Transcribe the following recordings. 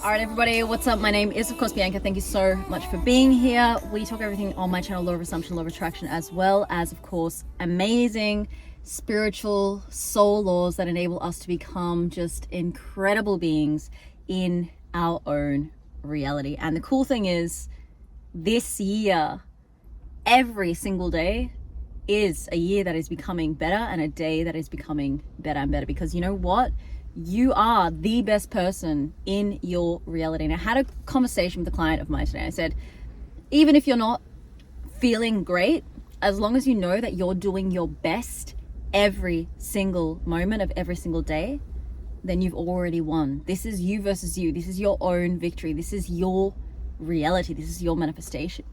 All right, everybody, what's up? My name is, of course, Bianca. Thank you so much for being here. We talk everything on my channel, law of assumption, law of attraction, as well as, of course, amazing spiritual soul laws that enable us to become just incredible beings in our own reality. And the cool thing is, this year, every single day is a year that is becoming better and a day that is becoming better and better, because you know what? You are the best person in your reality. And I had a conversation with a client of mine today. I said, even if you're not feeling great, as long as you know that you're doing your best every single moment of every single day, then you've already won. This is you versus you. This is your own victory. This is your reality. This is your manifestation.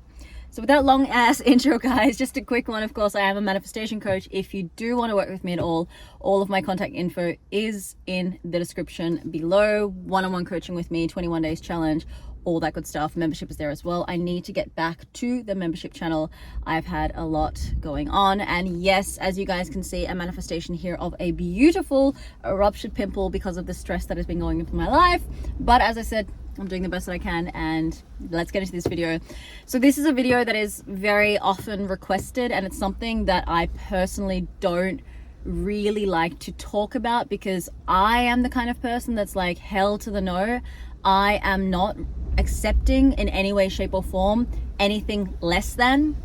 So with that long ass intro, guys, just a quick one. Of course, I am a manifestation coach. If you do want to work with me at all of my contact info is in the description below. One-on-one coaching with me, 21 days challenge, all that good stuff. Membership is there as well. I need to get back to the membership channel. I've had a lot going on. And yes, as you guys can see, a manifestation here of a beautiful erupted pimple because of the stress that has been going into my life. But as I said, I'm doing the best that I can, and let's get into this video. So this is a video that is very often requested, and it's something that I personally don't really like to talk about, because I am the kind of person that's like, hell to the no. I am not accepting in any way, shape or form anything less than.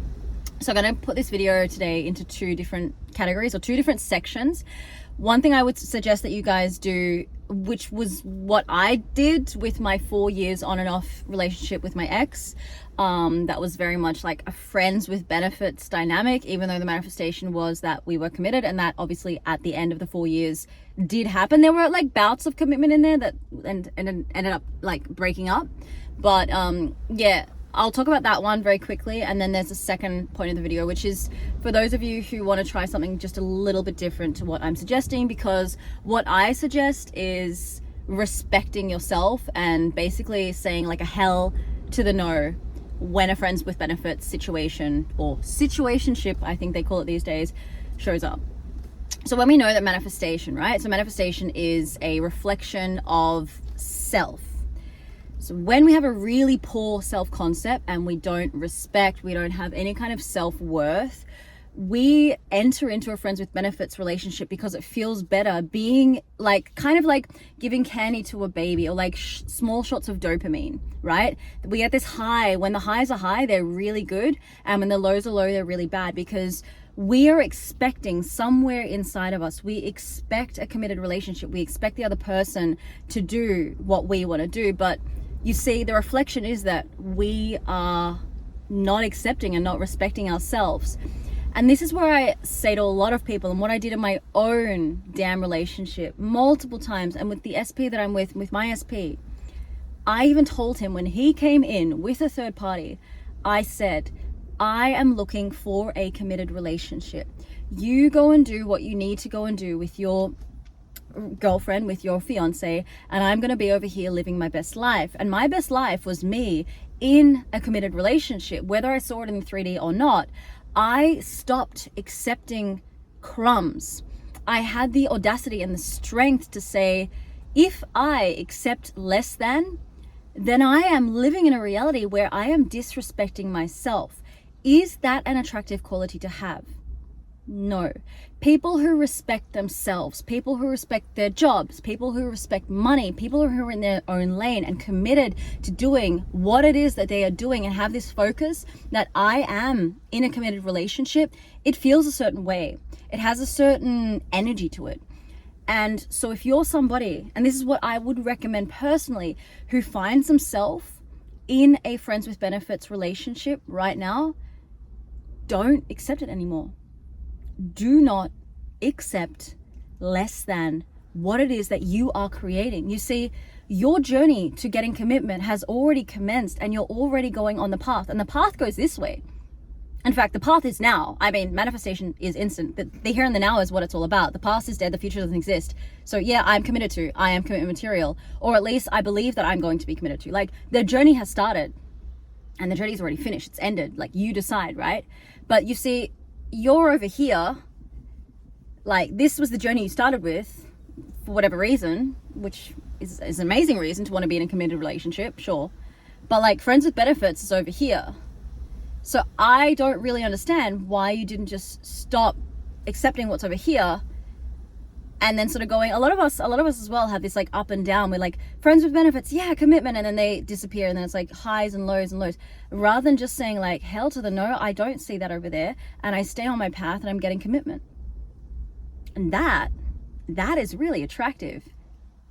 So I'm going to put this video today into two different categories, or two different sections. One thing I would suggest that you guys do, which was what I did with my 4 years on and off relationship with my ex, that was very much like a friends with benefits dynamic, even though the manifestation was that we were committed, and that obviously at the end of the 4 years did happen. There were like bouts of commitment in there that and ended up like breaking up, but yeah, I'll talk about that one very quickly. And then there's a second point of the video, which is for those of you who want to try something just a little bit different to what I'm suggesting, because what I suggest is respecting yourself and basically saying like a hell to the no when a friends with benefits situation, or situationship, I think they call it these days, shows up. So when we know that manifestation, right? So manifestation is a reflection of self. So when we have a really poor self-concept and we don't respect, we don't have any kind of self-worth, we enter into a friends with benefits relationship because it feels better being like, kind of like giving candy to a baby, or like small shots of dopamine, right? We get this high. When the highs are high, they're really good. And when the lows are low, they're really bad, because we are expecting somewhere inside of us, we expect a committed relationship. We expect the other person to do what we want to do. But you see, the reflection is that we are not accepting and not respecting ourselves. And this is where I say to a lot of people, and what I did in my own damn relationship multiple times, and with the SP that I'm with my SP, I even told him when he came in with a third party, I said, I am looking for a committed relationship. You go and do what you need to go and do with your girlfriend, with your fiance, and I'm going to be over here living my best life. And my best life was me in a committed relationship, whether I saw it in 3D or not. I stopped accepting crumbs. I had the audacity and the strength to say, if I accept less than, then I am living in a reality where I am disrespecting myself. Is that an attractive quality to have? No. People who respect themselves, people who respect their jobs, people who respect money, people who are in their own lane and committed to doing what it is that they are doing, and have this focus that I am in a committed relationship, it feels a certain way. It has a certain energy to it. And so if you're somebody, and this is what I would recommend personally, who finds themselves in a friends with benefits relationship right now, don't accept it anymore. Do not accept less than what it is that you are creating. You see, your journey to getting commitment has already commenced, and you're already going on the path, and the path goes this way. In fact, the path is now. I mean, manifestation is instant. The here and the now is what it's all about. The past is dead, the future doesn't exist. So yeah, I'm committed to, I am commitment material, or at least I believe that I'm going to be committed to. Like, the journey has started and the journey's already finished. It's ended. Like, you decide, right? But you see, you're over here, like, this was the journey you started with for whatever reason, which is an amazing reason to want to be in a committed relationship, sure. But like friends with benefits is over here. So I don't really understand why you didn't just stop accepting what's over here and then sort of going, a lot of us as well have this like up and down. We're like friends with benefits, yeah, commitment, and then they disappear, and then it's like highs and lows and lows, rather than just saying like, hell to the no, I don't see that over there, and I stay on my path and I'm getting commitment. And that is really attractive,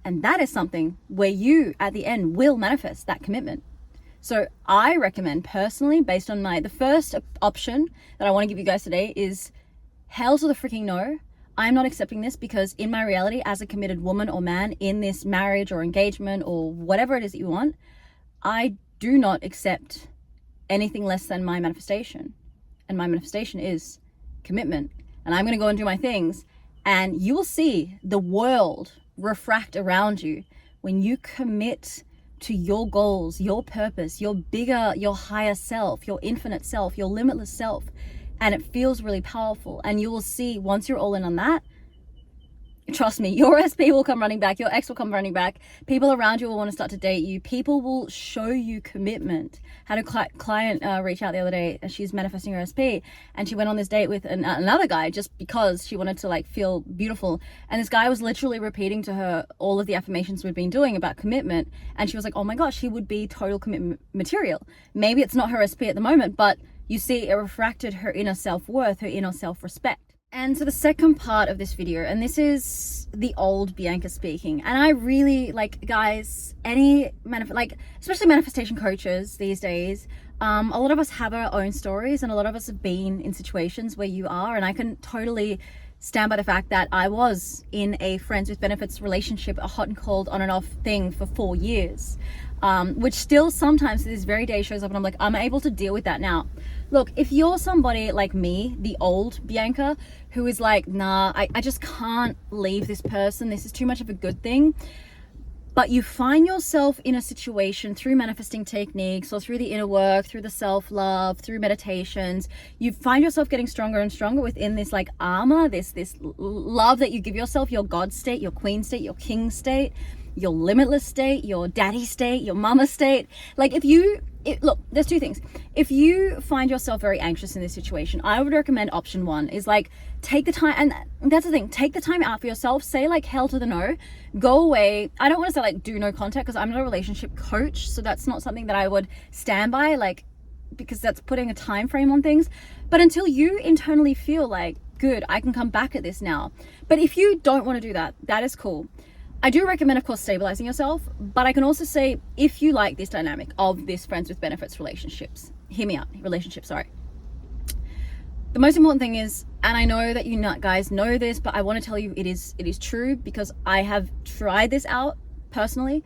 and that is something where you at the end will manifest that commitment. So I recommend personally, based on the first option that I want to give you guys today is hell to the freaking no. I'm not accepting this, because in my reality as a committed woman or man in this marriage or engagement or whatever it is that you want, I do not accept anything less than my manifestation. And my manifestation is commitment. And I'm going to go and do my things, and you will see the world refract around you when you commit to your goals, your purpose, your bigger, your higher self, your infinite self, your limitless self. And it feels really powerful. And you will see, once you're all in on that, trust me, your SP will come running back, your ex will come running back, people around you will want to start to date you, people will show you commitment. Had a client reach out the other day, she's manifesting her SP, and she went on this date with another guy just because she wanted to like feel beautiful. And this guy was literally repeating to her all of the affirmations we'd been doing about commitment, and she was like, oh my gosh, he would be total commitment material. Maybe it's not her SP at the moment, but you see, it refracted her inner self-worth, her inner self-respect. And so the second part of this video, and this is the old Bianca speaking, and I really, like, guys, especially manifestation coaches these days, a lot of us have our own stories, and a lot of us have been in situations where you are, and I can totally stand by the fact that I was in a friends with benefits relationship, a hot and cold on and off thing for 4 years, which still sometimes to this very day shows up, and I'm like, I'm able to deal with that now. Look, if you're somebody like me, the old Bianca, who is like, nah, I just can't leave this person, this is too much of a good thing, but you find yourself in a situation through manifesting techniques or through the inner work, through the self-love, through meditations, you find yourself getting stronger and stronger within this like armor, this love that you give yourself, your God state, your queen state, your king state, your limitless state, your daddy state, your mama state. Like look, there's two things. If you find yourself very anxious in this situation, I would recommend option one is like, take the time, and that's the thing, take the time out for yourself, say like hell to the no, go away. I don't want to say like do no contact, because I'm not a relationship coach, so that's not something that I would stand by, like, because that's putting a time frame on things. But until you internally feel like, good, I can come back at this now. But if you don't want to do that, that is cool. I do recommend, of course, stabilizing yourself, but I can also say, if you like this dynamic of this friends with benefits relationship, sorry. The most important thing is, and I know that you guys know this, but I want to tell you it is true, because I have tried this out personally.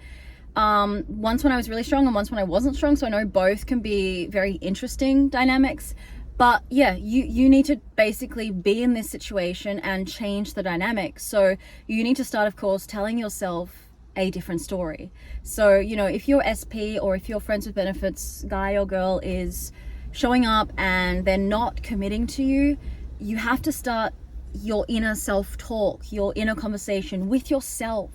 Once when I was really strong and once when I wasn't strong, so I know both can be very interesting dynamics. But yeah, you need to basically be in this situation and change the dynamic. So you need to start, of course, telling yourself a different story. So, you know, if your SP or if your friends with benefits guy or girl is showing up and they're not committing to you, you have to start your inner self-talk, your inner conversation with yourself.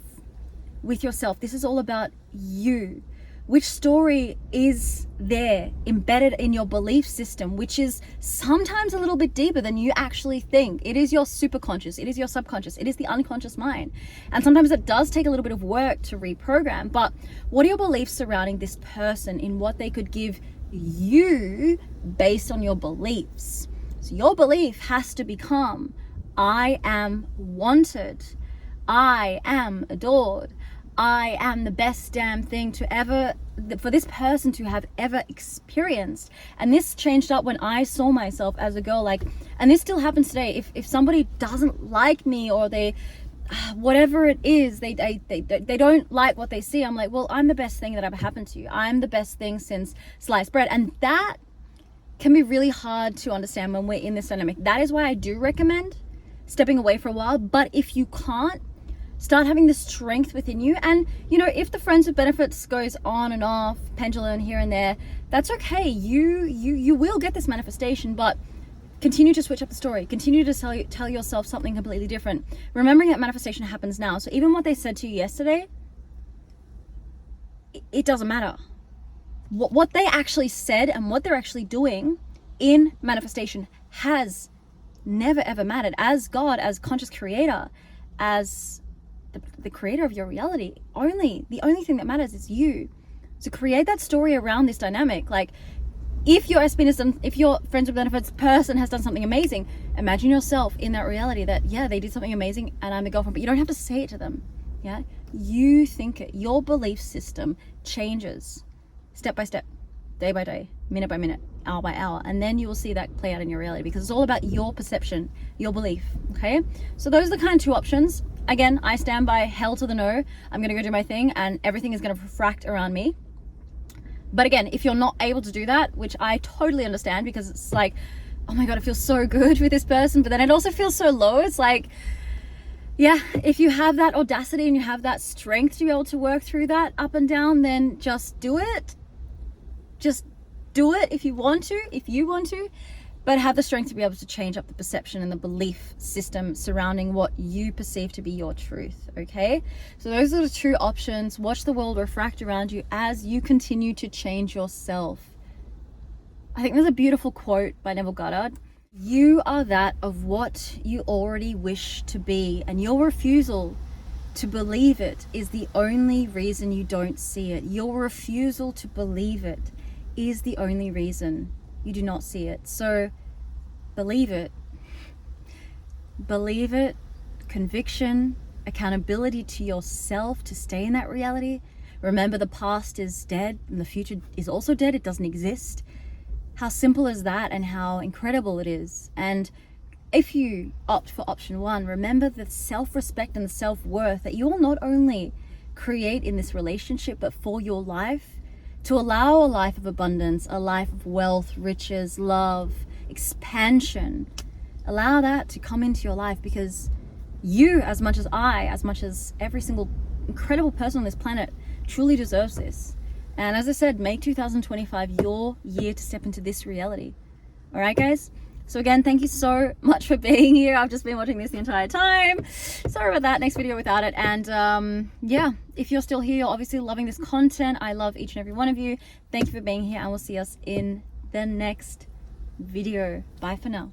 This is all about you. Which story is there embedded in your belief system, which is sometimes a little bit deeper than you actually think. It is your superconscious, it is your subconscious, it is the unconscious mind. And sometimes it does take a little bit of work to reprogram. But what are your beliefs surrounding this person, in what they could give you based on your beliefs? So your belief has to become, I am wanted, I am adored, I am the best damn thing for this person to have ever experienced. And this changed up when I saw myself as a girl, like, and this still happens today. If somebody doesn't like me, or they, whatever it is, they don't like what they see, I'm like, well, I'm the best thing that ever happened to you. I'm the best thing since sliced bread. And that can be really hard to understand when we're in this dynamic. That is why I do recommend stepping away for a while. But if you can't, start having the strength within you. And you know, if the friends with benefits goes on and off, pendulum here and there, that's okay. You will get this manifestation, but continue to switch up the story. Continue to tell yourself something completely different. Remembering that manifestation happens now. So even what they said to you yesterday, it doesn't matter. What they actually said and what they're actually doing in manifestation has never ever mattered. As God, as conscious creator, as the creator of your reality, the only thing that matters is you. So create that story around this dynamic. Like, if your friends with benefits person has done something amazing, imagine yourself in that reality that, yeah, they did something amazing and I'm the girlfriend, but you don't have to say it to them. Yeah, you think it. Your belief system changes step by step, day by day, minute by minute, hour by hour, and then you will see that play out in your reality, because it's all about your perception, your belief. Okay, so those are the kind of two options. Again, I stand by hell to the no. I'm gonna go do my thing and everything is gonna refract around me. But again, if you're not able to do that, which I totally understand, because it's like, oh my God, it feels so good with this person, but then it also feels so low. It's like, yeah, if you have that audacity and you have that strength to be able to work through that up and down, then just do it. Just do it if you want to, but have the strength to be able to change up the perception and the belief system surrounding what you perceive to be your truth. Okay, so those are the two options. Watch the world refract around you as you continue to change yourself. I think there's a beautiful quote by Neville Goddard. You are that of what you already wish to be, and your refusal to believe it is the only reason you don't see it. Your refusal to believe it is the only reason you do not see it. So believe it. Believe it. Conviction, accountability to yourself to stay in that reality. Remember, the past is dead and the future is also dead. It doesn't exist. How simple is that, and how incredible it is. And if you opt for option one, remember the self-respect and the self-worth that you will not only create in this relationship, but for your life, to allow a life of abundance, a life of wealth, riches, love, expansion. Allow that to come into your life, because you, as much as I, as much as every single incredible person on this planet, truly deserves this. And as I said, make 2025 your year to step into this reality. All right, guys? So again, thank you so much for being here. I've just been watching this the entire time. Sorry about that. Next video without it. And yeah, if you're still here, you're obviously loving this content. I love each and every one of you. Thank you for being here, and we'll see us in the next video. Bye for now.